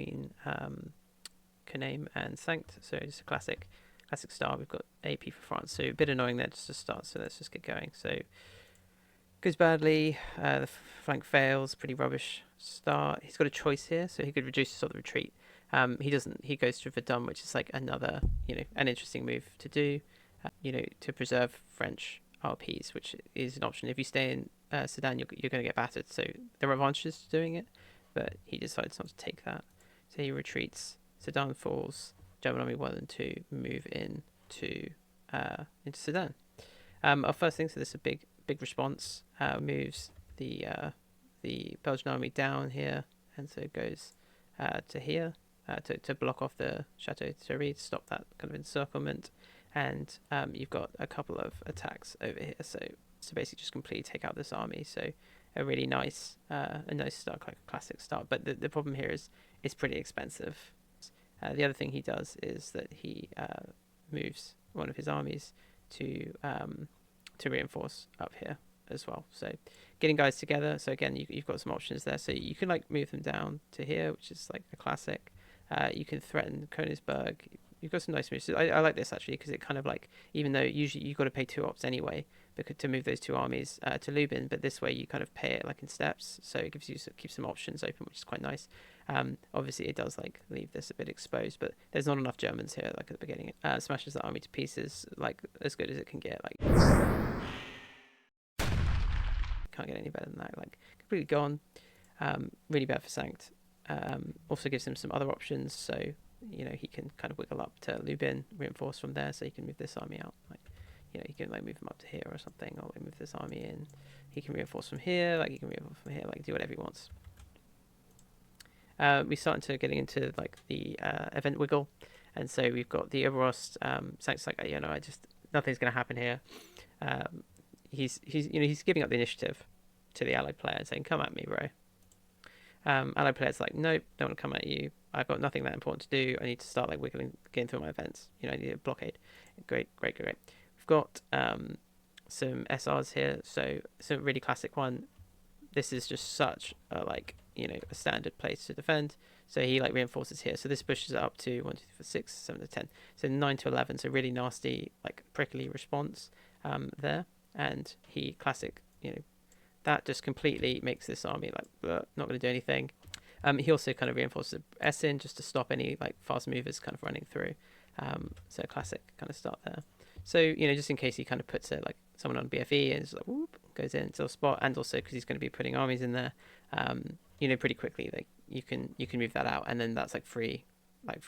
between Caname and Sanct. So just a classic start. We've got AP for France, so a bit annoying there just to start. So let's just get going. So goes badly. The flank fails. Pretty rubbish start. He's got a choice here, so he could reduce sort of retreat. He doesn't. He goes to Verdun, which is like another, an interesting move to do. To preserve French RPs, which is an option. If you stay in Sedan, you're going to get battered. So there are advantages to doing it, but he decides not to take that. So he retreats. Sedan falls. German Army 1 and 2 move into Sedan. Our first thing, so this is a big response. Moves the Belgian army down here, and so it goes to here to block off the Chateau Thierry, to stop that kind of encirclement. And you've got a couple of attacks over here, so basically just completely take out this army. So a really nice start, like a classic start. But the problem here is it's pretty expensive. The other thing he does is that he moves one of his armies to reinforce up here as well. So getting guys together. So again, you've got some options there. So you can like move them down to here, which is like a classic. You can threaten Königsberg. You've got some nice moves. So I like this actually, because it kind of like, even though usually you've got to pay 2 ops anyway to move those 2 armies to Lubin, but this way you kind of pay it like in steps. So it keeps some options open, which is quite nice. Obviously it does like leave this a bit exposed, but there's not enough Germans here like at the beginning. Smashes the army to pieces, like as good as it can get. Like can't get any better than that. Like completely gone. Really bad for Sanct. Also gives him some other options, so he can kind of wiggle up to Lubin, reinforce from there, so he can move this army out. Like, he can like move him up to here or something, or move this army in. He can reinforce from here, like he can reinforce from here, like do whatever he wants. We start to getting into like the event wiggle, and so we've got the Oberost. Sanct's like, nothing's going to happen here. He's giving up the initiative to the allied player, saying, "Come at me, bro." Allied player's like, nope, don't want to come at you. I've got nothing that important to do. I need to start like getting through my events. I need a blockade. Great. We've got some SRs here, so it's a really classic one. This is just such a a standard place to defend. So he like reinforces here. So this pushes it up to 1, 2, 3, 4, 6, 7 to 10. So 9 to 11. So really nasty, like prickly response there. And he classic, that just completely makes this army like not going to do anything. He also kind of reinforces Essen just to stop any like fast movers kind of running through. So classic kind of start there. So just in case he kind of puts it like someone on BFE and just like whoop, goes into a spot, and also because he's going to be putting armies in there, pretty quickly like you can move that out, and then that's like free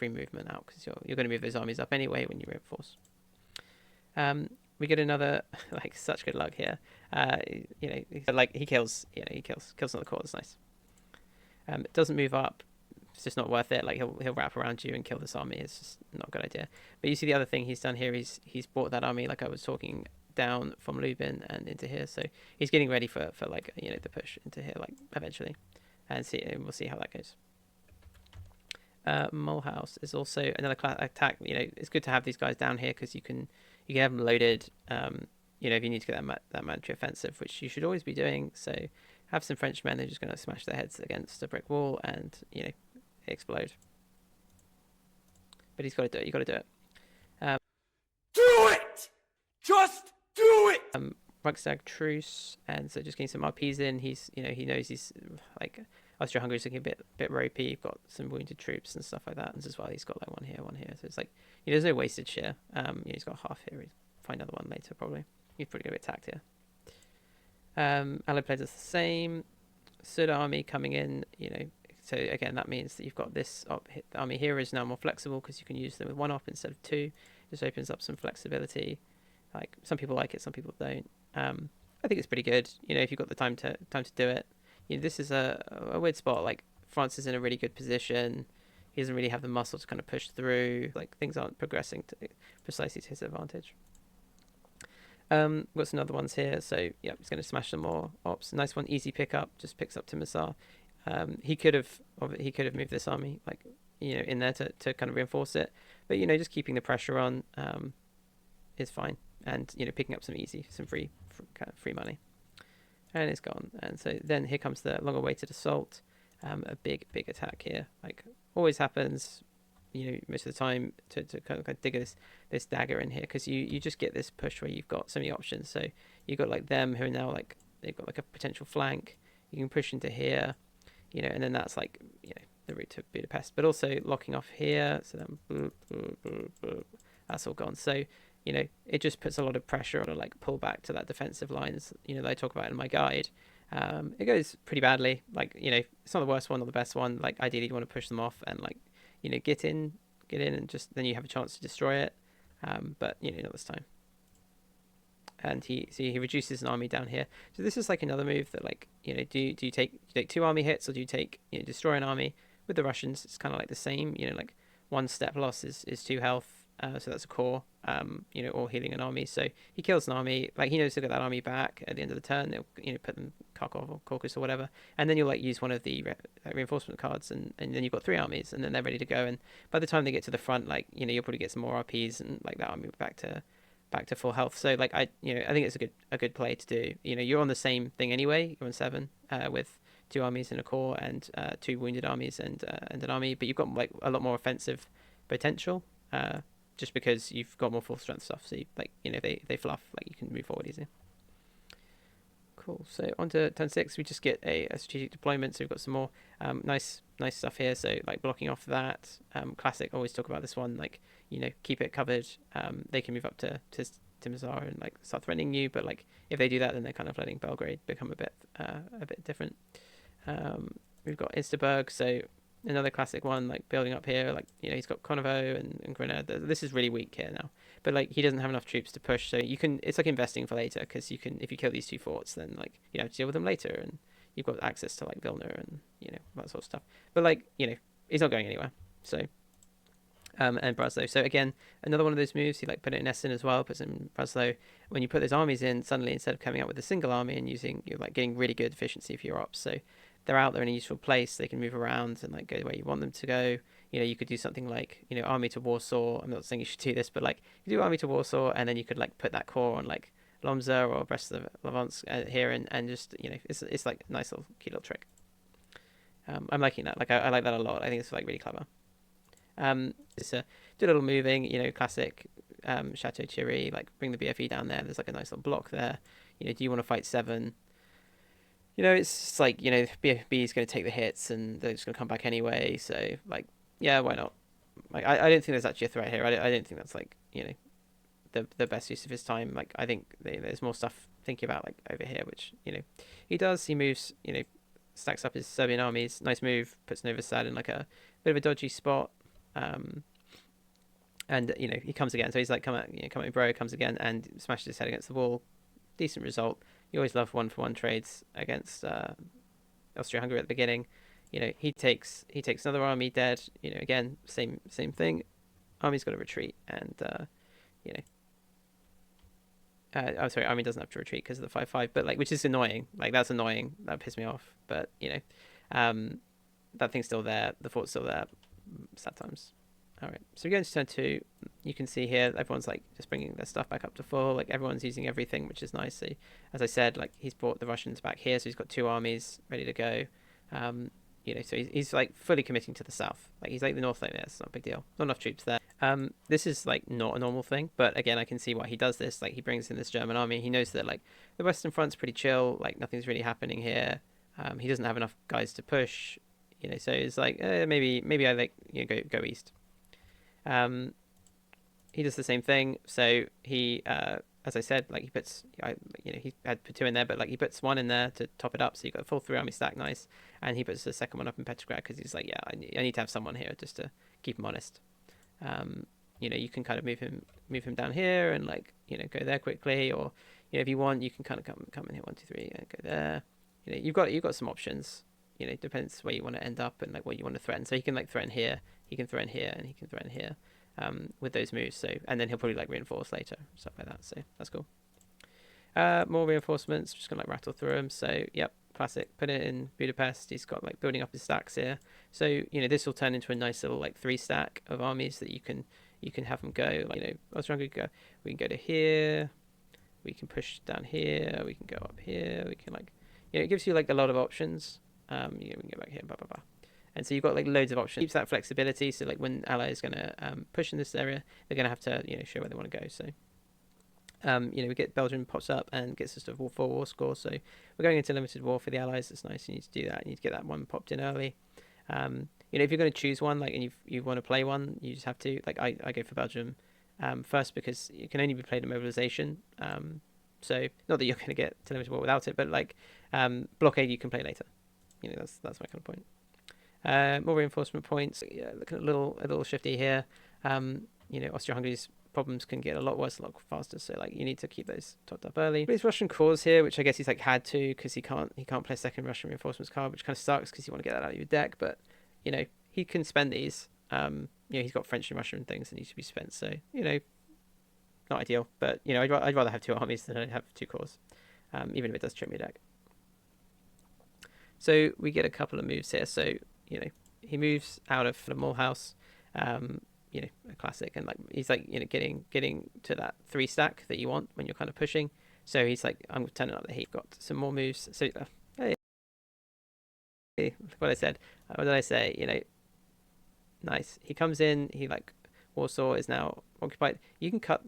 movement out, because you're going to move those armies up anyway when you reinforce. We get another like such good luck here. He kills another core. That's nice. It doesn't move up. It's just not worth it. Like he'll wrap around you and kill this army. It's just not a good idea. But you see the other thing he's done here. He's brought that army, like I was talking, down from Lubin and into here. So he's getting ready for like the push into here like eventually, and we'll see how that goes. Mulhouse is also another attack. It's good to have these guys down here, because you can have them loaded. If you need to get that military offensive, which you should always be doing. So have some Frenchmen. They're just going to smash their heads against a brick wall and explode. But he's got to do it. You got to do it. Do it. Just do it. Reichstag truce, and so just getting some RPs in. He knows he's like Austria-Hungary's looking a bit ropey. You've got some wounded troops and stuff like that, and as well he's got like one here. So it's like there's no wastage here. He's got half here. He'll find another one later probably. He's probably gonna be attacked here. Allied players are the same. Suda army coming in. So again that means that you've got this army here is now more flexible, because you can use them with 1 op instead of 2. Just opens up some flexibility. Like some people like it, some people don't. I think it's pretty good. If you've got the time to do it. This is a weird spot. Like France is in a really good position. He doesn't really have the muscle to kind of push through. Like things aren't progressing precisely to his advantage. Got some other ones here. So yeah, he's going to smash some more ops. Nice one, easy pickup. Just picks up Timisoara. He could have moved this army like in there to kind of reinforce it. But just keeping the pressure on is fine. And picking up some free money. And it's gone. And so then here comes the long-awaited assault. A big attack here, like always happens, most of the time to kind of dig this dagger in here, because you just get this push where you've got so many options. So you've got like them who are now like they've got like a potential flank. You can push into here, and then that's like the route to Budapest, but also locking off here. So then that's all gone. So it just puts a lot of pressure on to like pull back to that defensive lines. That I talk about in my guide. It goes pretty badly. Like it's not the worst one or the best one. Like ideally you want to push them off and like get in, and just then you have a chance to destroy it. But not this time. And he reduces an army down here. So this is like another move that like do you take 2 army hits, or do you take destroy an army? With the Russians, it's kind of like the same. Like 1 step loss is 2 health. So that's a core. Or healing an army. So he kills an army. Like he knows to get that army back at the end of the turn. They'll put them Kharkov or Caucasus or whatever, and then you'll like use one of the reinforcement cards, and then you've got 3 armies, and then they're ready to go. And by the time they get to the front, like you'll probably get some more RPs, and like that army back to full health. So like I think it's a good play to do. You're on the same thing anyway. You're on 7 with 2 armies and a core, and 2 wounded armies and an army, but you've got like a lot more offensive potential. Just because you've got more full strength stuff, so they fluff, like you can move forward easy. Cool. So on to turn 6, we just get a strategic deployment. So we've got some more nice stuff here. So like blocking off that classic. Always talk about this one. Like keep it covered. They can move up to Timizar and like start threatening you. But like if they do that, then they're kind of letting Belgrade become a bit different. We've got Isterburg. So another classic one, like building up here. Like he's got Konovo and Grenada. This is really weak here now. But like he doesn't have enough troops to push, so it's like investing for later, because if you kill these 2 forts, then like you have to deal with them later, and you've got access to like Vilna and that sort of stuff. But like he's not going anywhere. So and Braslo. So again, another one of those moves. He like put it in Essen as well, puts in Braslo. When you put those armies in, suddenly instead of coming out with a single army and you're like getting really good efficiency for your ops. So they're out there in a useful place. They can move around and like go where you want them to go. You could do something like army to Warsaw. I'm not saying you should do this, but like you do army to Warsaw, and then you could like put that core on like Lomza or Brest of Levant here, and just it's like a nice little cute little trick. I'm liking that. Like I like that a lot. I think it's like really clever. Just do a little moving. Classic Chateau Thierry. Like bring the BFE down there. There's like a nice little block there. Do you want to fight 7? It's just like BFB is going to take the hits, and they're just going to come back anyway. So like, yeah, why not? Like I don't think there's actually a threat here. I don't think that's like the best use of his time. Like I think there's more stuff thinking about like over here, which he does. He moves, stacks up his Serbian armies. Nice move. Puts Novi Sad in like a bit of a dodgy spot. And he comes again. So he's like come at bro. Comes again and smashes his head against the wall. Decent result. You always love 1-for-1 trades against Austria-Hungary at the beginning. He takes another army dead. Again, same thing. Army's got to retreat, and I'm sorry, army doesn't have to retreat because of the 5-5, but like, which is annoying. Like that's annoying. That pissed me off. But that thing's still there. The fort's still there. Sad times. All right, so we go into turn 2. You can see here everyone's like just bringing their stuff back up to full. Like everyone's using everything, which is nice. So, as I said, like he's brought the Russians back here, so he's got 2 armies ready to go. So he's like fully committing to the south. Like he's like the north like this. It's not a big deal. Not enough troops there. This is like not a normal thing, but again, I can see why he does this. Like he brings in this German army. He knows that like the Western Front's pretty chill. Like nothing's really happening here. He doesn't have enough guys to push. So it's like maybe I like go east. He does the same thing. So he, as I said, like he puts, he had put 2 in there, but like he puts 1 in there to top it up. So you got a full 3 army stack, nice. And he puts the second one up in Petrograd because he's like, yeah, I need to have someone here just to keep him honest. You can kind of move him down here and like go there quickly, or if you want, you can kind of come in here 1, 2, 3, and go there. You've got some options. Depends where you want to end up and like what you want to threaten. So he can like threaten here, he can threaten here, and he can threaten here. With those moves, so and then he'll probably like reinforce later, stuff like that. So that's cool. More reinforcements, just gonna like rattle through them. So yep, classic. Put it in Budapest. He's got like building up his stacks here. So this will turn into a nice little like 3 stack of armies that you can have them go. Like I was trying to go. We can go to here. We can push down here. We can go up here. We can like it gives you like a lot of options. We can go back here. Blah blah blah. And so you've got like loads of options. Keeps that flexibility. So like when ally is going to push in this area, they're going to have to show where they want to go. So we get Belgium pops up and gets us to 4 war score. So we're going into limited war for the allies. It's nice. You need to do that. You need to get that one popped in early. If you're going to choose one, like, and you want to play one, you just have to. Like I go for Belgium first because it can only be played at mobilization. So not that you're going to get to limited war without it, but like blockade you can play later. That's my kind of point. More reinforcement points. Yeah, looking at a little shifty here. Austria-Hungary's problems can get a lot worse, a lot faster. So like you need to keep those topped up early. Plays Russian cores here, which I guess he's like had to because he can't play a second Russian reinforcements card, which kind of sucks because you want to get that out of your deck. But he can spend these. He's got French and Russian things that need to be spent. So not ideal. But I'd rather have 2 armies than I'd have 2 cores, even if it does trim your deck. So we get a couple of moves here. So he moves out of the Mulhouse. A classic, and like he's like getting to that 3 stack that you want when you're kind of pushing. So he's like, I'm turning up the heat. Got some more moves. So what I said. What did I say? Nice. He comes in. He like Warsaw is now occupied. You can cut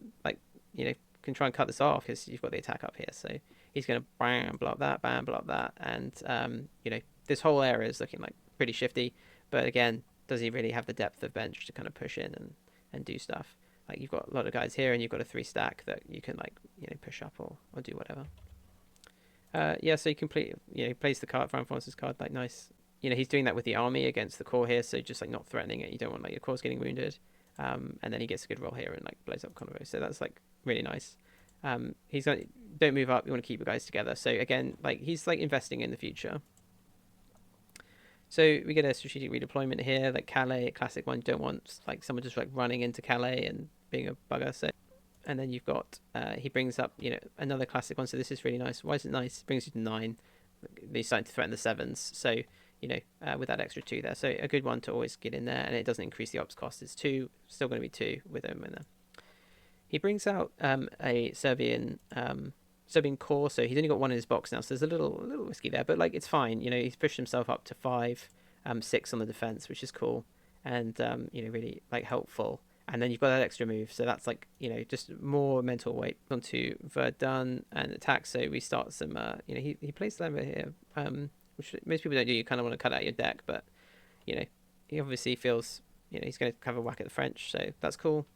can try and cut this off because you've got the attack up here. So he's gonna bam blow up that, and this whole area is looking like pretty shifty. But again, does he really have the depth of bench to kind of push in and do stuff? Like you've got a lot of guys here, and you've got a 3 stack that you can like push up or do whatever. So you complete he plays the card, Fran Francis card, like nice. He's doing that with the army against the core here, so just like not threatening it. You don't want like your core's getting wounded, and then he gets a good roll here and like blows up convoy. So that's like really nice. He's like, don't move up. You want to keep the guys together. So again, like he's like investing in the future. So we get a strategic redeployment here, like Calais, a classic one. You don't want like someone just like running into Calais and being a bugger. So, and then you've got he brings up another classic one. So this is really nice. Why is it nice? It brings you to 9. He's starting to threaten the 7s. So with that extra 2 there, so a good one to always get in there, and it doesn't increase the ops cost. It's 2, still going to be 2 with him in there. He brings out a Serbian core, so he's only got 1 in his box now, so there's a little risky there, but like it's fine. He's pushed himself up to 5, 6 on the defense, which is cool, and really like helpful. And then you've got that extra move, so that's like just more mental weight onto Verdun and attack. So we start some he plays Lemmer here, which most people don't do. You kind of want to cut out your deck, but he obviously feels he's going to have a whack at the French, so that's cool.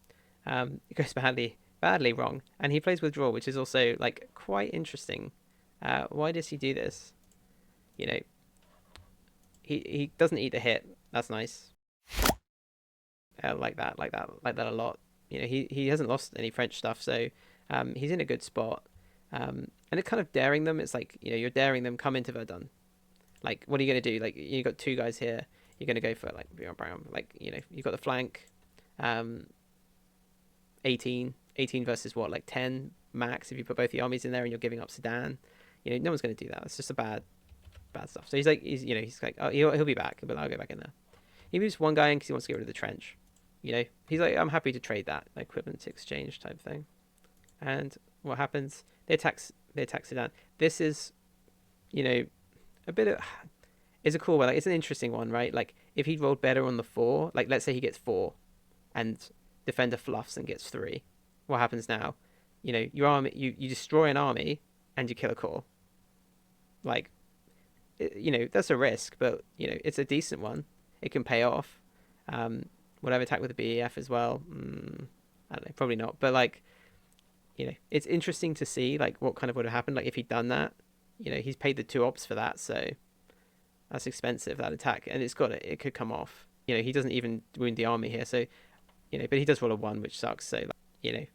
It goes badly wrong, and he plays withdrawal, which is also like quite interesting. Why does he do this? He doesn't eat the hit. That's nice. Like that a lot. He hasn't lost any French stuff, so he's in a good spot. And it's kind of daring them. It's like you're daring them, come into Verdun. Like, what are you gonna do? Like, you got 2 guys here. You're gonna go for like you've got the flank. 18 versus what, like 10 max if you put both the armies in there and you're giving up Sedan. No one's going to do that. It's just a bad stuff. So he's like oh, he'll be back, but I'll go back in there. He moves 1 guy in because he wants to get rid of the trench. He's like, I'm happy to trade that, like equivalent exchange type thing. And what happens? They attack Sedan. This is a bit of, it's a cool one. Like, it's an interesting one, right? Like if he rolled better on the 4, like let's say he gets 4 and defender fluffs and gets 3, what happens now? Your army, you destroy an army and you kill a core. Like that's a risk, but it's a decent one. It can pay off. Would I have attacked with the BEF as well? I don't know, probably not, but like it's interesting to see like what kind of would have happened like if he'd done that. He's paid the 2 ops for that, so that's expensive, that attack, and it could come off. He doesn't even wound the army here, so but he does roll a 1, which sucks. So like,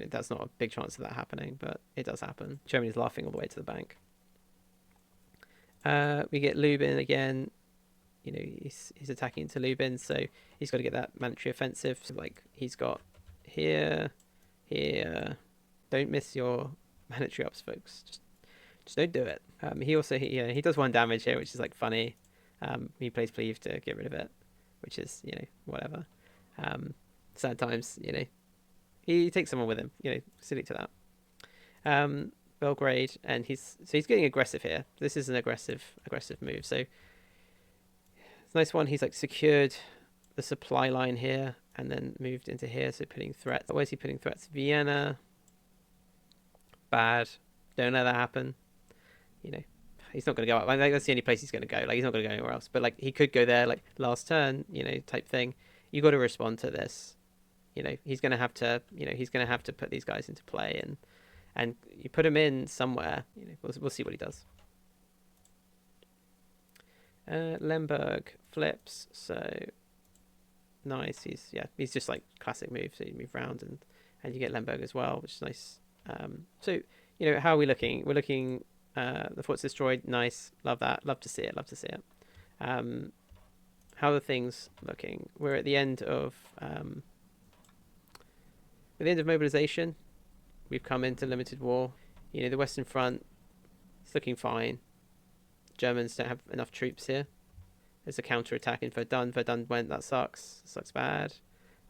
that's not a big chance of that happening, but it does happen. Germany's laughing all the way to the bank. We get Lubin again. He's attacking into Lubin, so he's got to get that mandatory offensive. So like he's got here. Don't miss your mandatory ops, folks. Just don't do it. He does 1 damage here, which is like funny. He plays Cleave to get rid of it, which is whatever. Sad times. He takes someone with him. Silly to that. Belgrade, and he's getting aggressive here. This is an aggressive move. So it's a nice one. He's like secured the supply line here and then moved into here. So putting threats. Where's he putting threats? Vienna. Bad. Don't let that happen. You know, he's not going to go up. Like, that's the only place he's going to go. Like, he's not going to go anywhere else. But like, he could go there, like last turn, you know, type thing. You got to respond to this. You know, he's going to have to. You know, he's going to have to put these guys into play, and you put him in somewhere. You know, we'll see what he does. Lemberg flips. So nice. He's just like classic move. So you move round and you get Lemberg as well, which is nice. So you know, how are we looking? We're looking. The fort's destroyed. Nice. Love that. Love to see it. Love to see it. How are things looking? We're at the end of mobilization. We've come into limited war. You know, the Western Front is looking fine. Germans don't have enough troops here. There's a counter-attack in Verdun. Verdun went. That sucks. Sucks bad.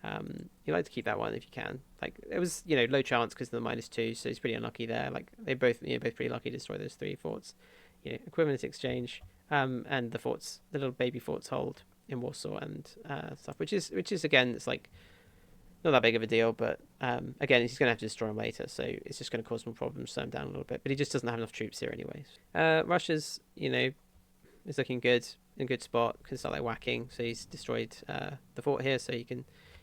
You like to keep that one if you can. Like, it was, you know, low chance because of the -2, so it's pretty unlucky there. Like, they both pretty lucky to destroy those 3 forts. You know, equivalent exchange. And the little baby forts hold in Warsaw and stuff, which is again, it's like not that big of a deal, but again, he's going to have to destroy them later, so it's just going to cause more problems, slow him down a little bit. But he just doesn't have enough troops here anyway. Russia's, you know, is looking good, in a good spot, can start like whacking. So he's destroyed the fort here, so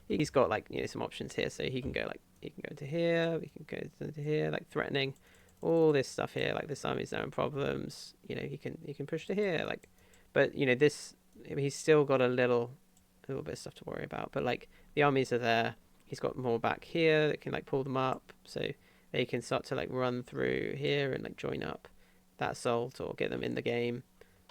he's got like, you know, some options here, so he can go into here, we can go into here, like threatening all this stuff here. Like, this army's now in problems. You know, he can push to here, like, but you know, he's still got a little bit of stuff to worry about. But like, the armies are there. He's got more back here that can like pull them up, so they can start to like run through here and like join up that assault or get them in the game.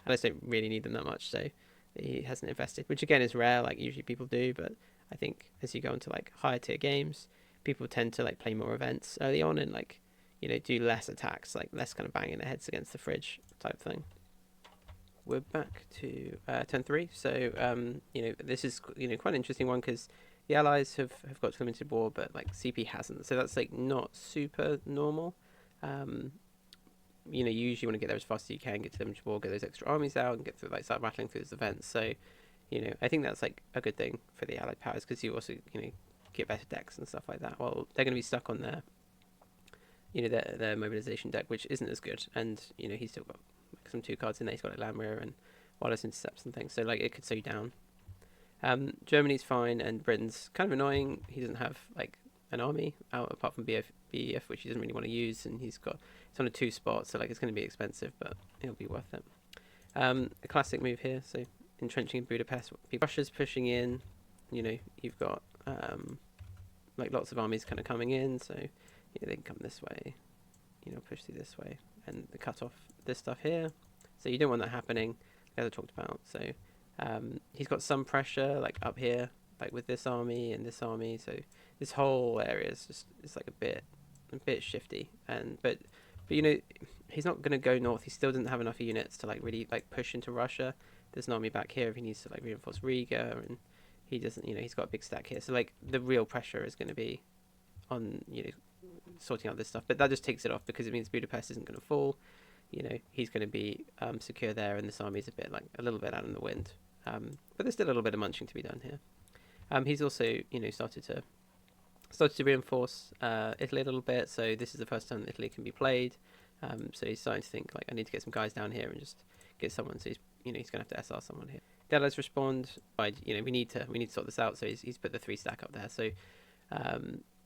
I just don't really need them that much, so he hasn't invested, which again is rare. Like, usually people do, but I think as you go into like higher tier games, people tend to like play more events early on and like, you know, do less attacks, like less kind of banging their heads against the fridge type thing. We're back to turn 3. So you know, this is, you know, quite an interesting one because the Allies have got to limited war, but like CP hasn't. So that's like not super normal. You know, you usually want to get there as fast as you can, get to limited war, get those extra armies out, and get through, like, start rattling through those events. So, you know, I think that's like a good thing for the Allied powers because you also, you know, get better decks and stuff like that. Well, they're going to be stuck on their, you know, their mobilization deck, which isn't as good. And you know, he's still got like some 2 cards in there. He's got like land mirror and wireless intercepts and things. So like, it could slow you down. Germany's fine, and Britain's kind of annoying. He doesn't have like an army out apart from BEF, which he doesn't really want to use, and it's on a 2 spot, so like, it's going to be expensive, but it'll be worth it. A classic move here, so entrenching in Budapest. Russia's pushing in. You know, you've got like lots of armies kind of coming in, so you know, they can come this way. You know, push through this way, and they cut off this stuff here. So you don't want that happening, as I talked about. So he's got some pressure like up here, like with this army and this army. So this whole area is just, it's like a bit shifty. But you know, he's not going to go north. He still doesn't have enough units to like really like push into Russia. There's an army back here if he needs to like reinforce Riga, and he doesn't. You know, he's got a big stack here. So like, the real pressure is going to be on, you know, sorting out this stuff. But that just takes it off because it means Budapest isn't going to fall. You know, he's going to be secure there, and this army's a little bit out in the wind. But there's still a little bit of munching to be done here. He's also, you know, started to reinforce Italy a little bit. So this is the first time that Italy can be played. So he's starting to think like, I need to get some guys down here and just get someone. So he's going to have to SR someone here. The Allies respond by, you know, we need to sort this out. So he's put the 3 stack up there. So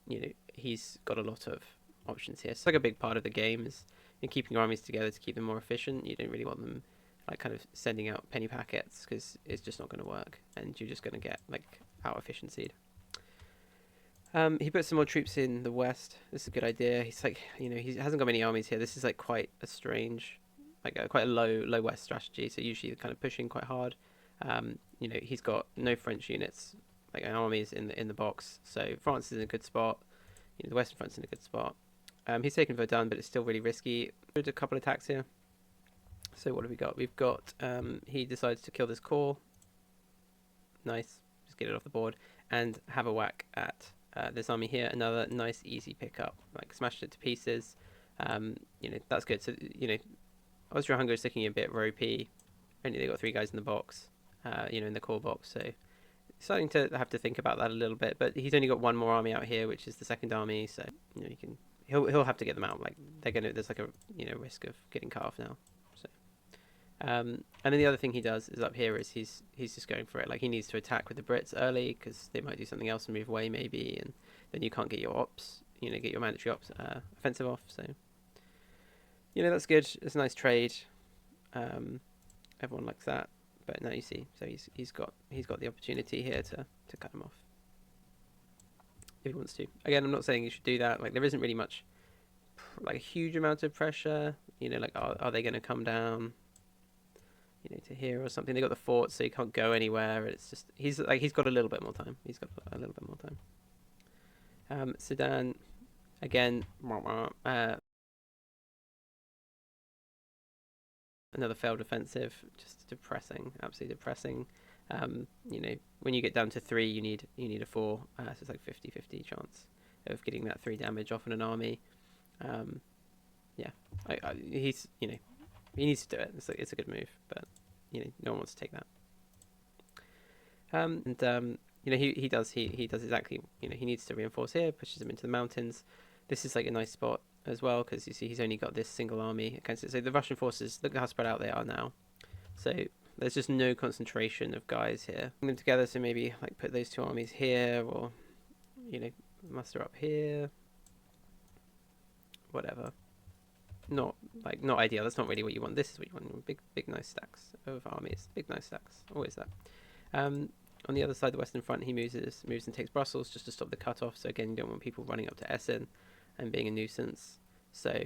you know, he's got a lot of options here. So like, a big part of the game is in keeping your armies together to keep them more efficient. You don't really want them like kind of sending out penny packets because it's just not going to work, and you're just going to get like out efficiencyed. He put some more troops in the west. This is a good idea. He's like, you know, he hasn't got many armies here. This is like quite a strange, like quite a low west strategy. So usually they're kind of pushing quite hard. You know, he's got no French units, like armies in the box. So France is in a good spot. You know, the Western Front's in a good spot. He's taken Verdun, but it's still really risky. There's a couple of attacks here. So what have we got? We've got he decides to kill this core. Nice, just get it off the board and have a whack at this army here. Another nice easy pickup, like smashed it to pieces. That's good. So Austria-Hungary is looking a bit ropey. Only they got 3 guys in the box, in the core box. So starting to have to think about that a little bit. But he's only got 1 more army out here, which is the second army. So he'll have to get them out. Like there's like a risk of getting cut off now. So and then the other thing he does is up here is he's just going for it. Like he needs to attack with the Brits early because they might do something else and move away maybe, and then you can't get your ops, get your mandatory ops offensive off. So that's good. It's a nice trade. Everyone likes that. But now you see, so he's got the opportunity here to cut him off if he wants to. Again, I'm not saying you should do that. Like there isn't really much, like a huge amount of pressure. Like are they going to come down? To here or something. They got the fort, so he can't go anywhere. It's just he's got a little bit more time. He's got a little bit more time. Sudan, again, another failed offensive. Just depressing, absolutely depressing. When you get down to 3, you need a 4. So it's like 50-50 chance of getting that 3 damage off in an army. Yeah, he's he needs to do it. It's a good move, but no one wants to take that. He does exactly. He needs to reinforce here, pushes him into the mountains. This is like a nice spot as well because you see he's only got this single army against it. So the Russian forces, look at how spread out they are now. So there's just no concentration of guys here. Bring them together. So maybe like put those 2 armies here, or muster up here. Whatever. Not ideal. That's not really what you want. This is what you want. Big nice stacks of armies. Big nice stacks. Always that. On the other side, the Western Front, he moves and takes Brussels just to stop the cutoff. So again, you don't want people running up to Essen and being a nuisance. So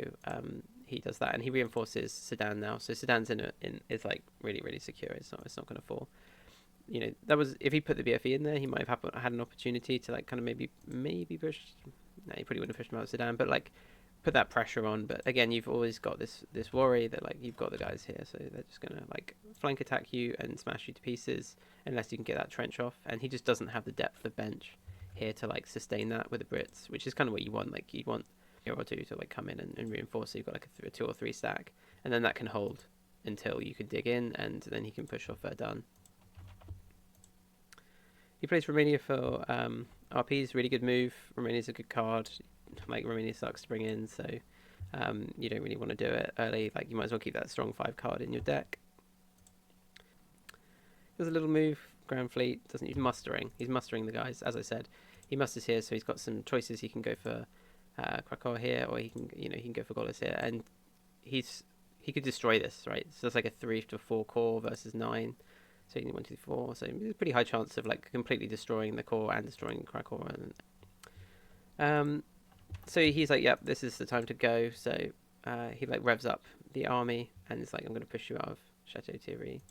he does that, and he reinforces Sedan now. So Sedan's is like really really secure. It's not going to fall. That was if he put the BFE in there, he might have had an opportunity to like kind of maybe push. No, he probably wouldn't have pushed him out of Sedan, but like put that pressure on. But again, you've always got this worry that like you've got the guys here, so they're just gonna like flank attack you and smash you to pieces unless you can get that trench off. And he just doesn't have the depth of bench here to like sustain that with the Brits, which is kind of what you want. Like you want a hero or 2 to like come in and reinforce. So you've got like a 2 or 3 stack, and then that can hold until you can dig in, and then he can push off Verdun. He plays Romania for RPs, really good move. Romania's a good card. Like Romania sucks to bring in, so you don't really want to do it early. Like you might as well keep that strong 5 card in your deck. There's a little move. Grand Fleet doesn't use mustering. He's mustering the guys, as I said. He musters here, so he's got some choices. He can go for Krakow here, or he can go for Golis here, and he could destroy this, right? So it's like a 3 to 4 core versus 9. So you need 1, 2, 4. So there's a pretty high chance of like completely destroying the core and destroying Krakow. And so he's like, yep, this is the time to go. So he like revs up the army and it's like, I'm going to push you out of Chateau Thierry,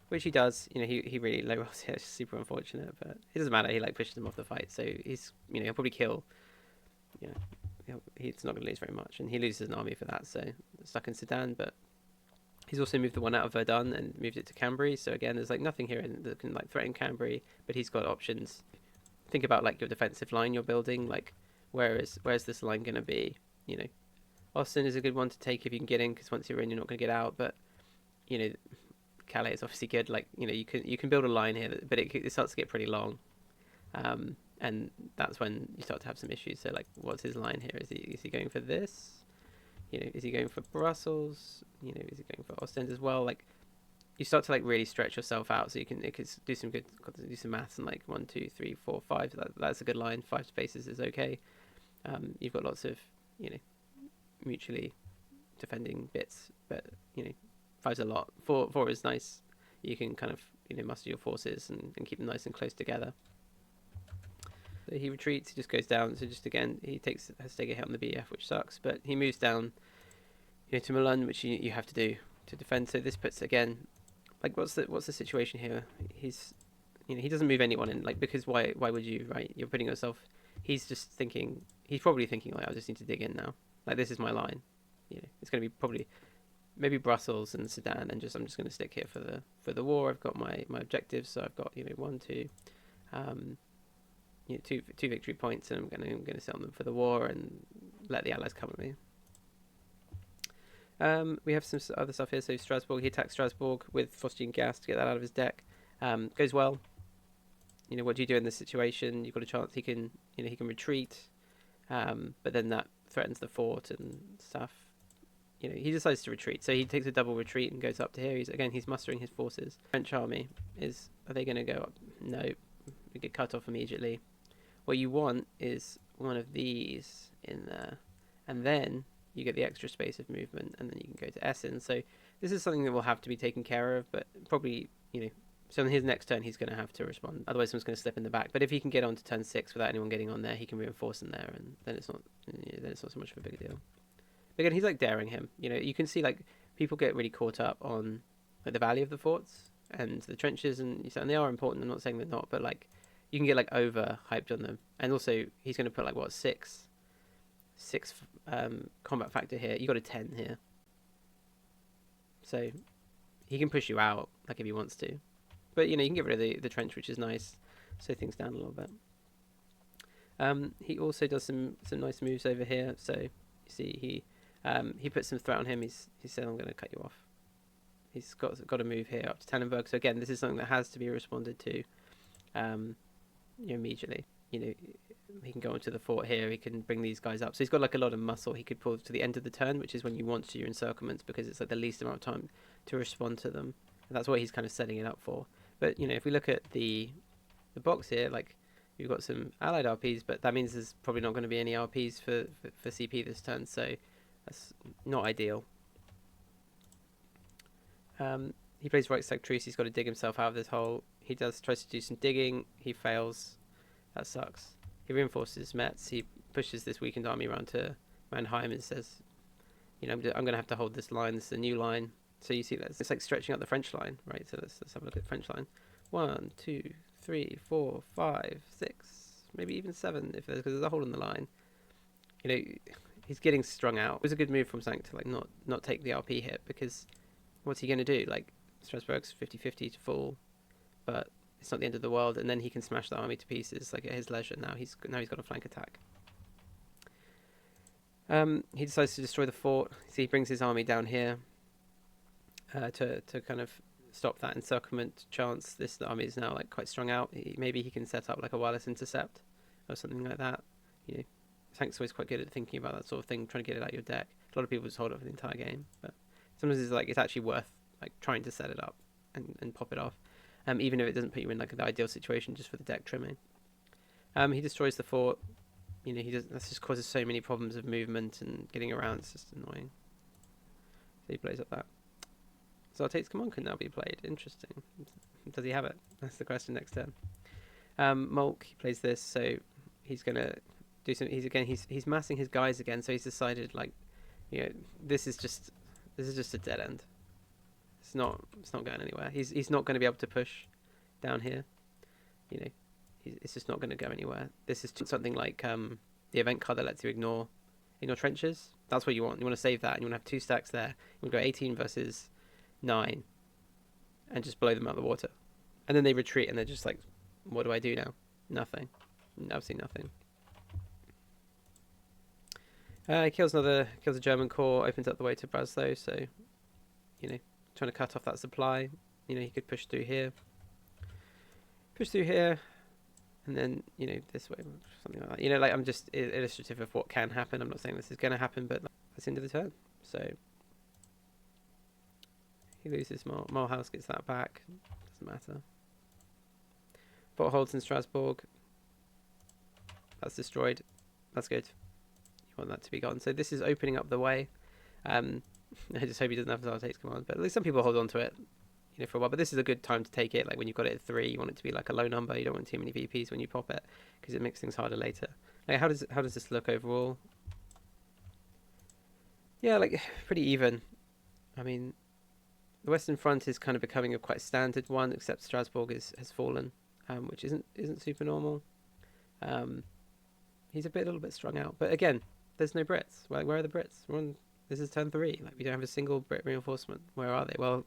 which he does. He really low rolls here. It's super unfortunate, but it doesn't matter. He like pushes him off the fight, so he's he'll probably kill. He's not going to lose very much, and he loses an army for that. So stuck in Sedan, but he's also moved the one out of Verdun and moved it to Cambrai. So again, there's like nothing here that can like threaten Cambrai, but he's got options. Think about like your defensive line you're building. Like where's this line going to be? Austin is a good one to take if you can get in, because once you're in, you're not going to get out. But Calais is obviously good. Like you can build a line here, but it starts to get pretty long, and that's when you start to have some issues. So like, what's his line here? Is he going for this? Is he going for Brussels? Is he going for Ostend as well? Like, you start to like really stretch yourself out, so you can do some maths and like 1, 2, 3, 4, 5. That's a good line. 5 spaces is okay. You've got lots of mutually defending bits, but 5's a lot. 4 is nice. You can kind of muster your forces and keep them nice and close together. So he retreats. He just goes down. So just again, he has to take a hit on the BF, which sucks. But he moves down, to Milan, which you have to do to defend. So this puts again, like what's the situation here? He's, he doesn't move anyone in, like, because why would you, right? You're putting yourself. He's just thinking. He's probably thinking like, I just need to dig in now. Like this is my line. It's going to be probably maybe Brussels and Sedan, and I'm just going to stick here for the war. I've got my objectives. So I've got 1, 2. Two victory points, and I'm going to sit on them for the war and let the Allies come at me. We have some other stuff here. So Strasbourg, he attacks Strasbourg with phosgene gas to get that out of his deck. Goes well. What do you do in this situation? You've got a chance he can, he can retreat, but then that threatens the fort and stuff. He decides to retreat, so he takes a double retreat and goes up to here. He's mustering his forces. French army are they going to go up? No, we get cut off immediately. What you want is one of these in there, and then you get the extra space of movement, and then you can go to Essen. So this is something that will have to be taken care of, but probably, so on his next turn he's going to have to respond. Otherwise someone's going to slip in the back. But if he can get on to turn 6 without anyone getting on there, he can reinforce in there, and then it's not so much of a big deal. But again, he's like daring him. You can see like people get really caught up on like the value of the forts and the trenches, and they are important. I'm not saying they're not, but like you can get like over hyped on them. And also he's going to put like what six combat factor here. You got a 10 here, so he can push you out like if he wants to. But you can get rid of the trench, which is nice. Slow things down a little bit. He also does some nice moves over here. So you see he puts some threat on him. He said, I'm going to cut you off. He's got a move here up to Tannenberg. So again, this is something that has to be responded to immediately. He can go into the fort here. He can bring these guys up. So he's got like a lot of muscle. He could pull to the end of the turn, which is when you want to do your encirclements, because it's like the least amount of time to respond to them. And that's what he's kind of setting it up for. But if we look at the box here, like you've got some allied RPs, but that means there's probably not going to be any RPs for CP this turn. So that's not ideal. He plays Reichstag Truce. He's got to dig himself out of this hole. He tries to do some digging. He fails. That sucks. He reinforces Metz. He pushes this weakened army around to Mannheim and says, I'm going to have to hold this line. This is a new line. So you see that it's like stretching out the French line, right? So let's have a look at the French line. 1, 2, 3, 4, 5, 6, maybe even 7 because there's a hole in the line. He's getting strung out. It was a good move from Sank to like not take the RP hit, because what's he going to do? Like Strasbourg's 50-50 to fall, but it's not the end of the world, and then he can smash the army to pieces like at his leisure. Now he's got a flank attack. He decides to destroy the fort. So he brings his army down here to kind of stop that encirclement chance. This army is now like quite strung out. Maybe he can set up like a wireless intercept or something like that. Tank's always quite good at thinking about that sort of thing, trying to get it out of your deck. A lot of people just hold it for the entire game, but sometimes it's actually worth like trying to set it up and pop it off, even if it doesn't put you in like the ideal situation just for the deck trimming. He destroys the fort. That just causes so many problems of movement and getting around. It's just annoying. So he plays up that. So Artate's Command can now be played. Interesting. Does he have it? That's the question next turn. Molk, he plays this, so he's gonna do some. He's massing his guys again. So he's decided like, this is just a dead end. It's not going anywhere. He's not going to be able to push down here. It's just not going to go anywhere. This is something like the event card that lets you ignore trenches. That's what you want. You want to save that, and you want to have 2 stacks there. You want to go 18 versus 9 and just blow them out of the water. And then they retreat, and they're just like, what do I do now? Nothing. Absolutely nothing. Kills a German corps, opens up the way to Breslau, so trying to cut off that supply. He could push through here, and then this way, something like that. Like I'm just illustrative of what can happen. I'm not saying this is going to happen, but that's the end of the turn. So he loses Mulhouse gets that back. Doesn't matter. Fort holds in Strasbourg. That's destroyed. That's good. You want that to be gone. So this is opening up the way. I just hope he doesn't have his Artate's Command, but at least some people hold on to it, for a while. But this is a good time to take it. Like when you've got it at 3, you want it to be like a low number. You don't want too many VPs when you pop it, because it makes things harder later. Like how does this look overall? Yeah, like pretty even. I mean, the Western Front is kind of becoming a quite standard one, except Strasbourg has fallen, which isn't super normal. He's a little bit strung out, but again, there's no Brits. Where are the Brits? This is turn 3. Like we don't have a single Brit reinforcement. Where are they? Well,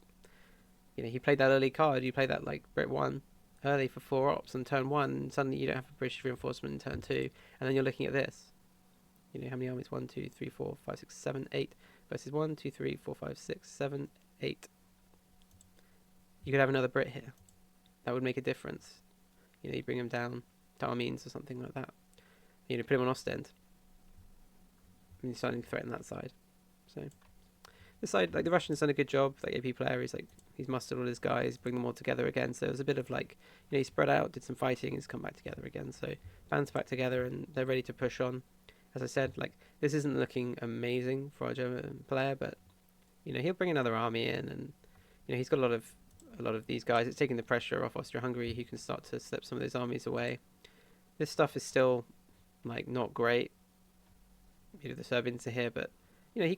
he played that early card. You played that like Brit 1 early for 4 ops on turn 1, and suddenly you don't have a British reinforcement in turn 2, and then you're looking at this. How many armies? 1, 2, 3, 4, 5, 6, 7, 8. versus 1, 2, 3, 4, 5, 6, 7, 8. You could have another Brit here. That would make a difference. You know, you bring him down to Armeens or something like that. You know, put him on Ostend. And you're starting to threaten that side. So this side, like the Russians done a good job. Like AP player, he's mustered all his guys, bring them all together again. So it was a bit of like, you know, he spread out, did some fighting, he's come back together again. So band's back together and they're ready to push on. As I said, like this isn't looking amazing for our German player, but you know he'll bring another army in, and you know he's got a lot of these guys. It's taking the pressure off Austria-Hungary. He can start to slip some of those armies away. This stuff is still like not great. You know the Serbians are here, but you know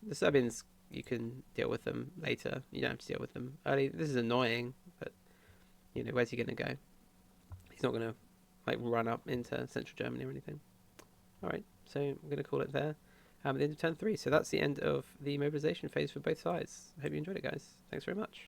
the Serbians, you can deal with them later. You don't have to deal with them early. This is annoying, but you know where's he gonna go? He's not gonna like run up into central Germany or anything. All right, so I'm going to call it there at the end of turn 3. So that's the end of the mobilization phase for both sides. I hope you enjoyed it, guys. Thanks very much.